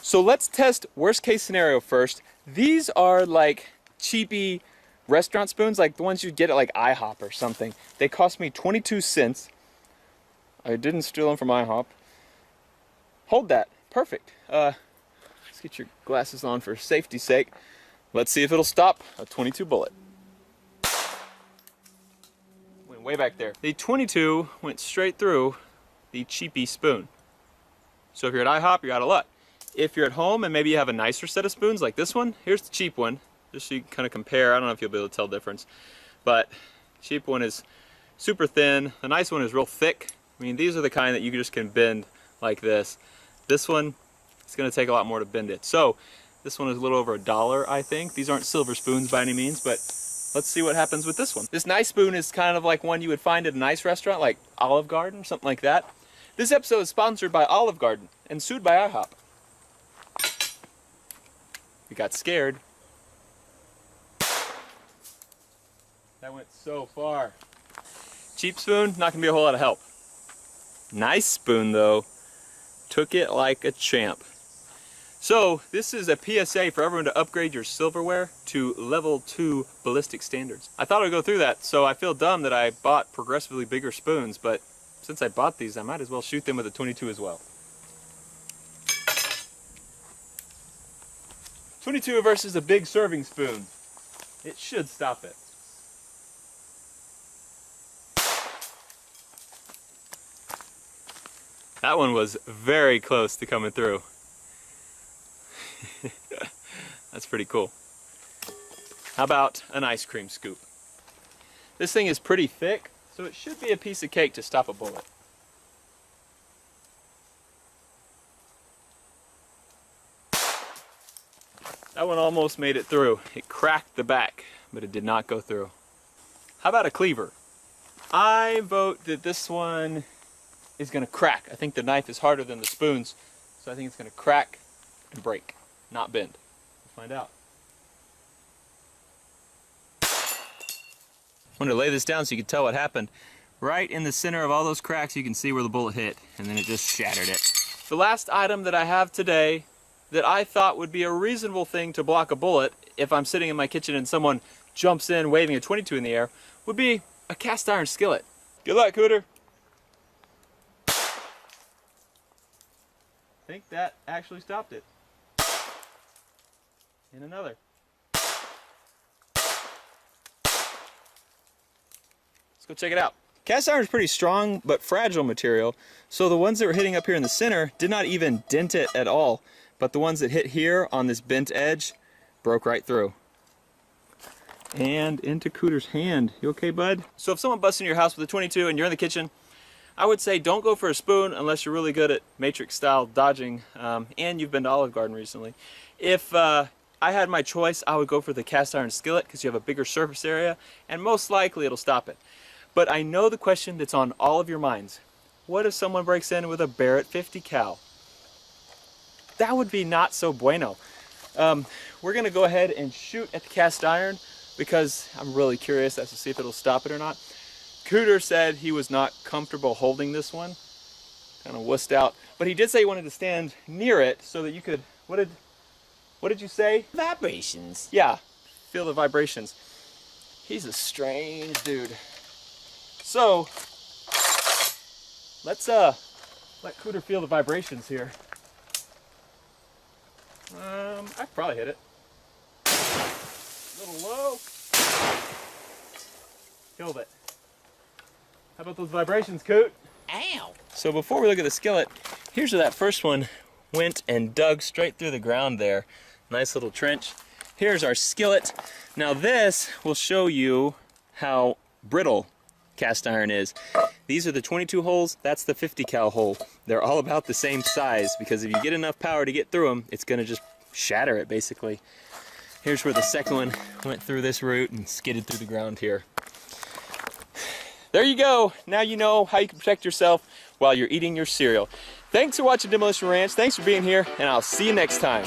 So let's test worst case scenario first. These are like cheapy restaurant spoons, like the ones you get at like IHOP or something. They cost me 22 cents. I didn't steal them from IHOP. Hold that. Perfect. Let's get your glasses on for safety's sake. Let's see if it'll stop a 22 bullet. Went way back there. The 22 went straight through the cheapy spoon. So if you're at IHOP, you're out of luck. If you're at home and maybe you have a nicer set of spoons like this one, here's the cheap one, just so you can kind of compare. I don't know if you'll be able to tell the difference, but cheap one is super thin. The nice one is real thick. I mean, these are the kind that you just can bend like this. This one, it's going to take a lot more to bend it. So this one is a little over $1, I think. These aren't silver spoons by any means, but let's see what happens with this one. This nice spoon is kind of like one you would find at a nice restaurant, like Olive Garden, something like that. This episode is sponsored by Olive Garden and sued by IHOP. We got scared. That went so far. Cheap spoon, not gonna be a whole lot of help. Nice spoon though. Took it like a champ. So this is a PSA for everyone to upgrade your silverware to level 2 ballistic standards. I thought I'd go through that, so I feel dumb that I bought progressively bigger spoons, but since I bought these, I might as well shoot them with a 22 as well. 22 versus a big serving spoon. It should stop it. That one was very close to coming through. That's pretty cool. How about an ice cream scoop? This thing is pretty thick, so it should be a piece of cake to stop a bullet. That one almost made it through. It cracked the back, but it did not go through. How about a cleaver? I vote that this one is going to crack. I think the knife is harder than the spoons, so I think it's going to crack and break, not bend. We'll find out. I'm going to lay this down so you can tell what happened. Right in the center of all those cracks, you can see where the bullet hit, and then it just shattered it. The last item that I have today that I thought would be a reasonable thing to block a bullet if I'm sitting in my kitchen and someone jumps in waving a 22 in the air would be a cast iron skillet. Good luck, Cooter. I think that actually stopped it. And another. Let's go check it out. Cast iron is pretty strong but fragile material, so the ones that were hitting up here in the center did not even dent it at all. But the ones that hit here on this bent edge broke right through. And into Cooter's hand. You okay, bud? So if someone busts into your house with a 22 and you're in the kitchen, I would say don't go for a spoon unless you're really good at Matrix style dodging and you've been to Olive Garden recently. If I had my choice, I would go for the cast iron skillet because you have a bigger surface area and most likely it'll stop it. But I know the question that's on all of your minds. What if someone breaks in with a Barrett 50 cal? That would be not so bueno. We're gonna go ahead and shoot at the cast iron because I'm really curious as to see if it'll stop it or not. Cooter said he was not comfortable holding this one, kind of wussed out, but he did say he wanted to stand near it so that you could, what did you say? Vibrations. Yeah, feel the vibrations. He's a strange dude. So, let's let Cooter feel the vibrations here. I probably hit it. A little low. Killed it. How about those vibrations, Coot? Ow! So before we look at the skillet, here's where that first one went and dug straight through the ground there. Nice little trench. Here's our skillet. Now this will show you how brittle cast iron is. These are the 22 holes, that's the 50 cal hole. They're all about the same size because if you get enough power to get through them, it's gonna just shatter it basically. Here's where the second one went through this route and skidded through the ground here. There you go. Now you know how you can protect yourself while you're eating your cereal. Thanks for watching Demolition Ranch. Thanks for being here, and I'll see you next time.